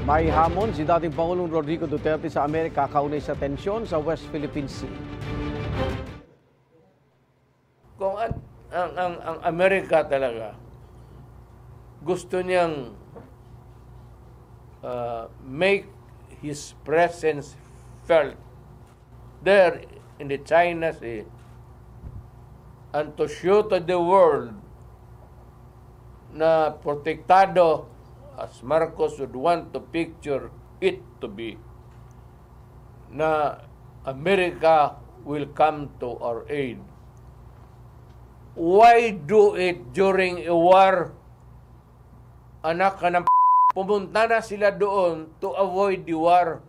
May hamon si dating Pangulong Rodrigo Duterte sa Amerika kaunay sa tensyon sa West Philippine Sea. Kung ang Amerika talaga gusto niyang make his presence felt there in the China Sea and to show to the world na protektado as Marcos would want to picture it to be, na America will come to our aid. Why do it during a war? Anak ka ng pumunta na sila doon to avoid the war.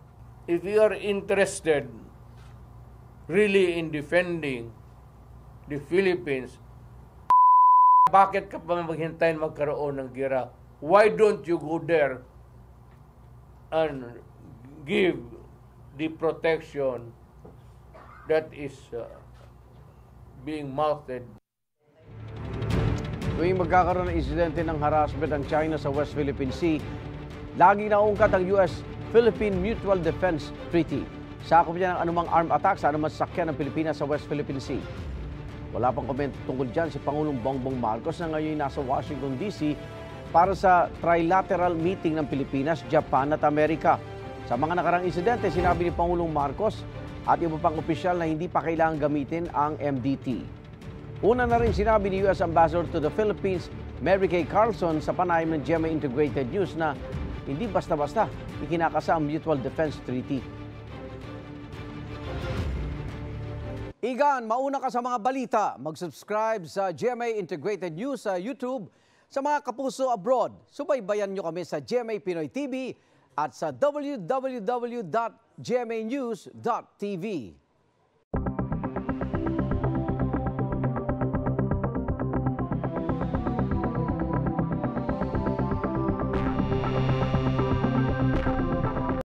If you are interested really in defending the Philippines, bakit ka pa maghintayin magkaroon ng gera? Why don't you go there and give the protection that is being mounted? Tuwing magkakaroon ng insidente ng harassment ng China sa West Philippine Sea, laging naungkat ang US-Philippine Mutual Defense Treaty. Sakop niya ng anumang armed attack sa anumang sasakyan ng Pilipinas sa West Philippine Sea. Wala pang komento tungkol dyan si Pangulong Bongbong Marcos na ngayon nasa Washington, D.C. para sa trilateral meeting ng Pilipinas, Japan at Amerika. Sa mga nakarang insidente, sinabi ni Pangulong Marcos at iba pang opisyal na hindi pa kailangang gamitin ang MDT. Una na rin sinabi ni U.S. Ambassador to the Philippines, Mary Kay Carlson, sa panayam ng GMA Integrated News na hindi basta-basta ikinakasa ang Mutual Defense Treaty. Igan, mauna ka sa mga balita. Mag-subscribe sa GMA Integrated News sa YouTube. Sa mga kapuso abroad, subaybayan nyo kami sa GMA Pinoy TV at sa www.gmanews.tv.